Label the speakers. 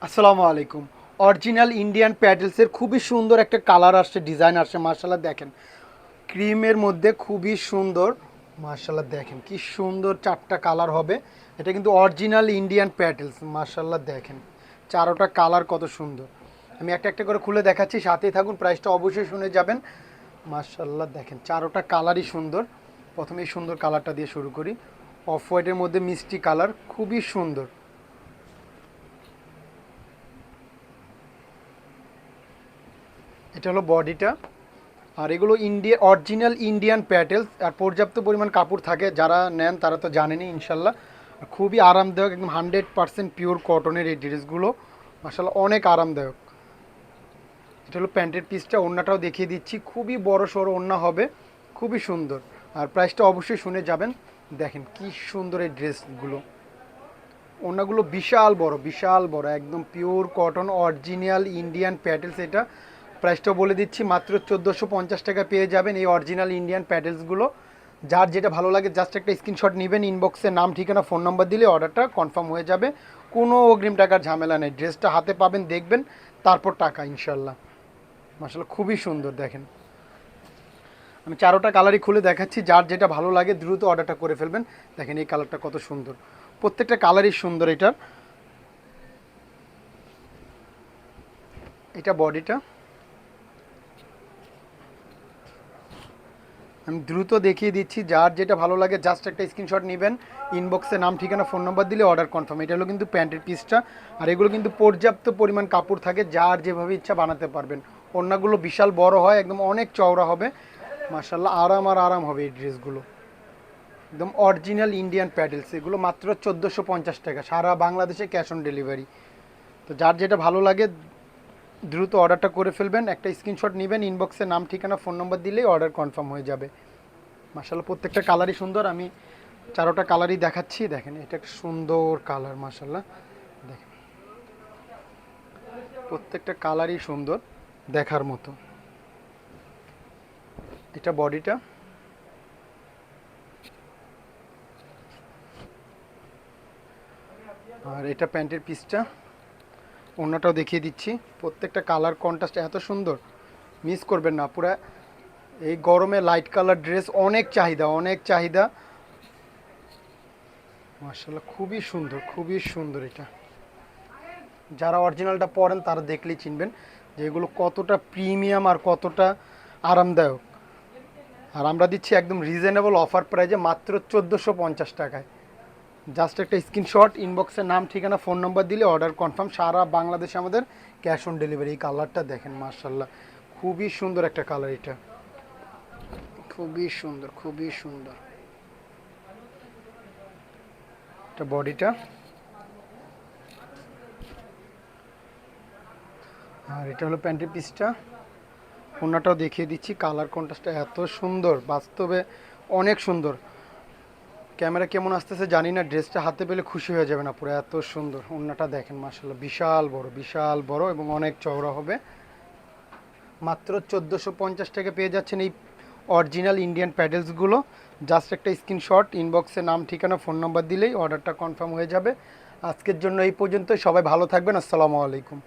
Speaker 1: আসসালামু আলাইকুম। Original Indian প্যাডেলসের খুবই সুন্দর একটা কালার আসছে, ডিজাইন আসছে। মার্শাল্লাহ দেখেন, ক্রিমের মধ্যে খুবই সুন্দর। মার্শাল্লাহ দেখেন কি সুন্দর চারটা কালার হবে। এটা কিন্তু অরিজিনাল ইন্ডিয়ান প্যাডেলস। মার্শাল্লাহ দেখেন চারোটা কালার কত সুন্দর। আমি একটা একটা করে খুলে দেখাচ্ছি, সাথেই থাকুন, প্রাইসটা অবশ্যই শুনে যাবেন। মার্শাল্লাহ দেখেন চারোটা কালারই সুন্দর। প্রথমে এই সুন্দর কালারটা দিয়ে শুরু করি। অফ হোয়াইটের মধ্যে মিষ্টি কালার, খুবই সুন্দর। এটা হলো বডিটা। আর এগুলো অরিজিনাল ইন্ডিয়ান প্যাটেলস, আর পর্যাপ্ত পরিমাণ কাপড় থাকে, যারা নেন তারা তো জানেনই ইনশাল্লাহ। আর খুবই আরামদায়ক, একদম 100% পিওর কটনের এই ড্রেসগুলো। মাসাল্লাহ অনেক আরামদায়ক। এটা হলো প্যান্টের পিসটা, ওড়নাটাও দেখিয়ে দিচ্ছি, খুবই বড় সড়ো ওড়না হবে, খুবই সুন্দর। আর প্রাইসটা অবশ্যই শুনে যাবেন। দেখেন কি সুন্দর এই ড্রেসগুলো, ওড়নাগুলো বিশাল বড়, বিশাল বড়, একদম pure cotton original Indian petals. এটা প্রাইসটাও বলে দিচ্ছি, মাত্র 1450 টাকা পেয়ে যাবেন এই অরিজিনাল ইন্ডিয়ান প্যাডেলসগুলো। যার যেটা ভালো লাগে জাস্ট একটা স্ক্রিনশট নেবেন, ইনবক্সে নাম ঠিকানা ফোন নাম্বার দিলে অর্ডারটা কনফার্ম হয়ে যাবে। কোনো অগ্রিম টাকার ঝামেলা নেই, ড্রেসটা হাতে পাবেন, দেখবেন, তারপর টাকা ইনশাল্লাহ। মাসাল্লাহ খুবই সুন্দর দেখেন। আমি চারোটা কালারই খুলে দেখাচ্ছি, যার যেটা ভালো লাগে দ্রুত অর্ডারটা করে ফেলবেন। দেখেন এই কালারটা কত সুন্দর, প্রত্যেকটা কালারই সুন্দর। এটা বডিটা। আমি দ্রুত দেখিয়ে দিচ্ছি, যার যেটা ভালো লাগে জাস্ট একটা স্ক্রিনশট নেবেন, ইনবক্সে নাম ঠিকানা ফোন নাম্বার দিলে অর্ডার কনফার্ম। এটা হলো কিন্তু প্যান্টের পিসটা। আর এগুলো কিন্তু পর্যাপ্ত পরিমাণ কাপড় থাকে, যার যেভাবে ইচ্ছা বানাতে পারবেন। ওড়নাগুলো বিশাল বড় হয়, একদম অনেক চওড়া হবে। মার্শাল্লাহ আরাম আর আরাম হবে এই ড্রেসগুলো। একদম অরিজিনাল ইন্ডিয়ান প্যাডেলস, এগুলো মাত্র 1450 টাকা, সারা বাংলাদেশে ক্যাশ অন ডেলিভারি। তো যার যেটা ভালো লাগে দ্রুত অর্ডারটা করে ফেলবেন, একটা স্ক্রিনশট নেবেন, ইনবক্সে নাম ঠিকানা ফোন নাম্বার দিলেই অর্ডার কনফার্ম হয়ে যাবে। মার্শাল্লাহ প্রত্যেকটা কালারই সুন্দর। আমি চারোটা কালারই দেখাচ্ছি। দেখেন এটা একটা সুন্দর কালার, মার্শাল্লাহ দেখেন প্রত্যেকটা কালারই সুন্দর, দেখার মতো। এটা বডিটা। আর এটা প্যান্টের পিসটা, ওড়নাটাও দেখিয়ে দিচ্ছি। প্রত্যেকটা কালার কন্ট্রাস্ট এত সুন্দর, মিস করবেন না। পুরা এই গরমে লাইট কালার ড্রেস অনেক চাহিদা, অনেক চাহিদা। মার্শাল্লাহ খুবই সুন্দর, খুবই সুন্দর। এটা যারা অরিজিনালটা পরেন তারা দেখলেই চিনবেন যে এগুলো কতটা প্রিমিয়াম আর কতটা আরামদায়ক। আর আমরা দিচ্ছি একদম রিজনেবল অফার প্রাইজে, মাত্র 1450 টাকায়। জাস্ট একটা স্ক্রিনশট, ইনবক্সে নাম ঠিকানা ফোন নম্বর দিলে অর্ডার কনফার্ম। সারা বাংলাদেশে আমাদের ক্যাশ অন ডেলিভারি। এই কালারটা দেখেন, মার্শাল্লাহ খুবই সুন্দর একটা কালার। এটা খুবই সুন্দর, খুবই সুন্দর। এটা বডিটা। আর এটা হলো প্যান্টের পিসটা, ওড়নাটাও দেখিয়ে দিচ্ছি। কালার কন্ট্রাস্টটা এত সুন্দর, বাস্তবে অনেক সুন্দর। ক্যামেরা কেমন আসতেছে জানি না, ড্রেসটা হাতে পেলে খুশি হয়ে যাবে না, পুরো এত সুন্দর। ওড়নাটা দেখেন, মার্শাল্লাহ বিশাল বড়, বিশাল বড় এবং অনেক চওড়া হবে। মাত্র 1450 টাকা পেয়ে যাচ্ছেন এই অরিজিনাল ইন্ডিয়ান প্যাডেলসগুলো। জাস্ট একটা স্ক্রিনশট, ইনবক্সে নাম ঠিকানা ফোন নম্বর দিলেই অর্ডারটা কনফার্ম হয়ে যাবে। আজকের জন্য এই পর্যন্ত, সবাই ভালো থাকবেন। আসসালামু আলাইকুম।